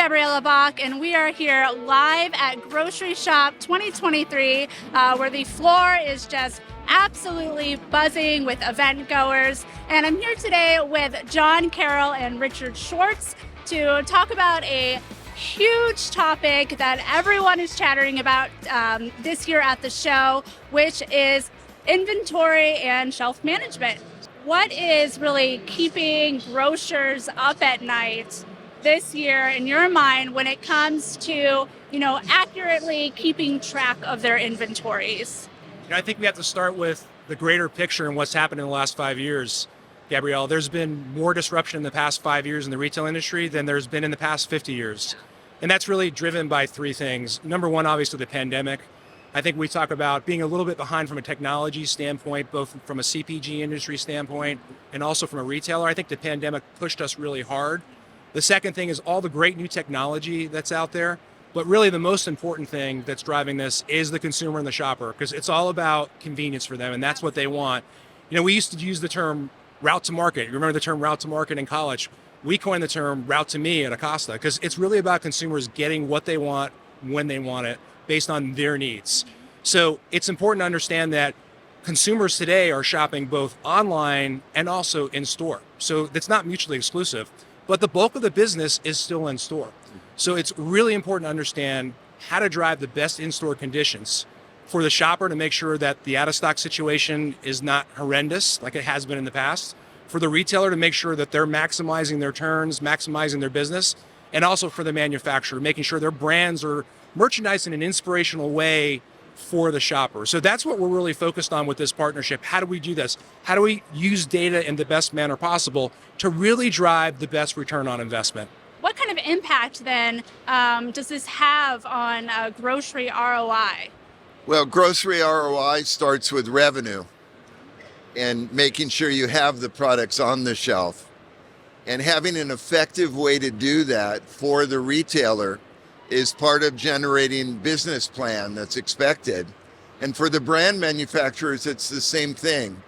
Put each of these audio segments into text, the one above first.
Gabriella Bach, and we are here live at Groceryshop 2023, where the floor is just absolutely buzzing with event goers. And I'm here today with John Carroll and Richard Schwartz to talk about a huge topic that everyone is chattering about this year at the show, which is inventory and shelf management. What is really keeping grocers up at night this year in your mind when it comes to, accurately keeping track of their inventories? I think we have to start with the greater picture and what's happened in the last 5 years, Gabrielle. There's been more disruption in the past 5 years in the retail industry than there's been in the past 50 years. And that's really driven by three things. Number one, obviously the pandemic. I think we talk about being a little bit behind from a technology standpoint, both from a CPG industry standpoint and also from a retailer. I think the pandemic pushed us really hard. The second thing is all the great new technology that's out there. But really the most important thing that's driving this is the consumer and the shopper, because it's all about convenience for them, and that's what they want. We used to use the term route to market. You remember the term route to market in college? We coined the term route to me at Acosta, because it's really about consumers getting what they want when they want it based on their needs. So it's important to understand that consumers today are shopping both online and also in store. So it's not mutually exclusive, but the bulk of the business is still in store. So it's really important to understand how to drive the best in-store conditions for the shopper to make sure that the out-of-stock situation is not horrendous like it has been in the past, for the retailer to make sure that they're maximizing their turns, maximizing their business, and also for the manufacturer, making sure their brands are merchandised in an inspirational way for the shopper. So that's what we're really focused on with this partnership. How do we do this? How do we use data in the best manner possible to really drive the best return on investment? What kind of impact then does this have on grocery ROI? Well, grocery ROI starts with revenue and making sure you have the products on the shelf. And having an effective way to do that for the retailer is part of generating business plan that's expected. And for the brand manufacturers, it's the same thing.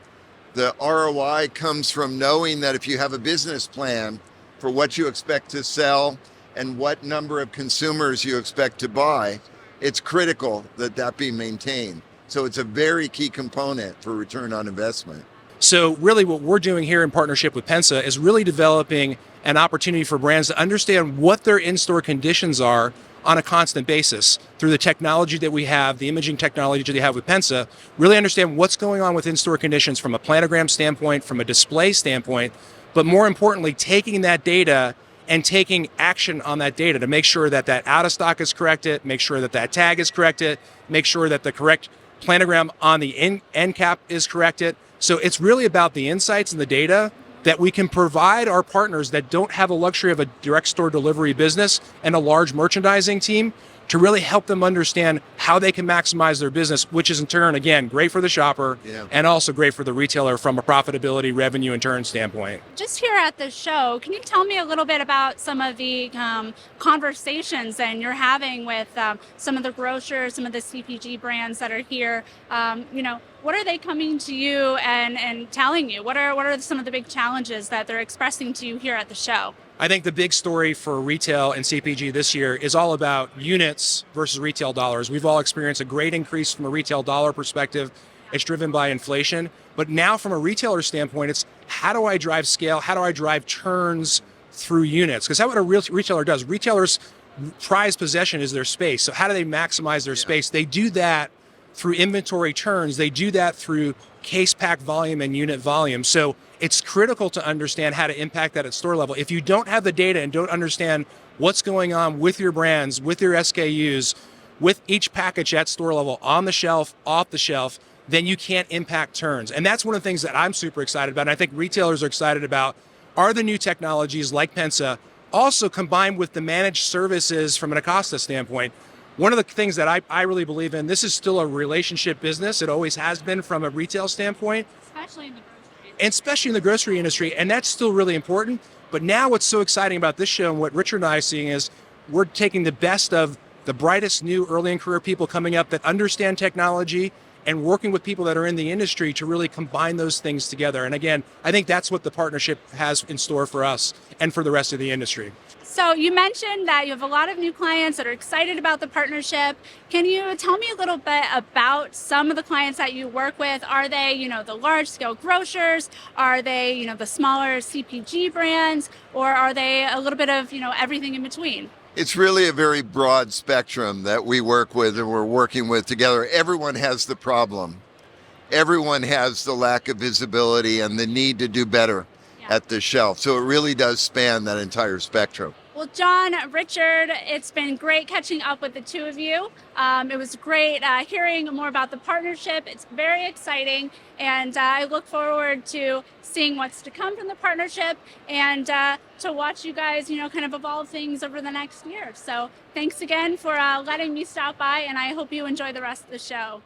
The ROI comes from knowing that if you have a business plan for what you expect to sell and what number of consumers you expect to buy, it's critical that that be maintained. So it's a very key component for return on investment. So really what we're doing here in partnership with Pensa is really developing an opportunity for brands to understand what their in-store conditions are on a constant basis through the technology that we have, the imaging technology that we have with Pensa, really understand what's going on with in-store conditions from a planogram standpoint, from a display standpoint, but more importantly, taking that data and taking action on that data to make sure that that out of stock is corrected, make sure that that tag is corrected, make sure that the correct planogram on the end cap is corrected. So it's really about the insights and the data that we can provide our partners that don't have the luxury of a direct store delivery business and a large merchandising team to really help them understand how they can maximize their business, which is in turn, again, great for the shopper and also great for the retailer from a profitability, revenue, and turn standpoint. Just here at the show, can you tell me a little bit about some of the conversations that you're having with some of the grocers, some of the CPG brands that are here? What are they coming to you and telling you? What are some of the big challenges that they're expressing to you here at the show? I think the big story for retail and CPG this year is all about units versus retail dollars. We've all experienced a great increase from a retail dollar perspective. It's driven by inflation. But now from a retailer standpoint, it's how do I drive scale? How do I drive turns through units? Because that's what a retailer does. Retailers' prized possession is their space. So how do they maximize their space? They do that through inventory turns. They do that through case pack volume and unit volume. So it's critical to understand how to impact that at store level. If you don't have the data and don't understand what's going on with your brands, with your SKUs, with each package at store level, on the shelf, off the shelf, then you can't impact turns. And that's one of the things that I'm super excited about, and I think retailers are excited about, are the new technologies like Pensa, also combined with the managed services from an Acosta standpoint. One of the things that I really believe in, this is still a relationship business. It always has been from a retail standpoint. Especially in the grocery industry, and that's still really important. But now what's so exciting about this show and what Richard and I are seeing is we're taking the best of the brightest new early in career people coming up that understand technology and working with people that are in the industry to really combine those things together. And again, I think that's what the partnership has in store for us and for the rest of the industry. So you mentioned that you have a lot of new clients that are excited about the partnership. Can you tell me a little bit about some of the clients that you work with? Are they, the large scale grocers? Are they, the smaller CPG brands? Or are they a little bit of, everything in between? It's really a very broad spectrum that we work with and we're working with together. Everyone has the problem. Everyone has the lack of visibility and the need to do better at the shelf. So it really does span that entire spectrum. Well, John, Richard, it's been great catching up with the two of you. It was great hearing more about the partnership. It's very exciting, and I look forward to seeing what's to come from the partnership and to watch you guys, kind of evolve things over the next year. So thanks again for letting me stop by, and I hope you enjoy the rest of the show.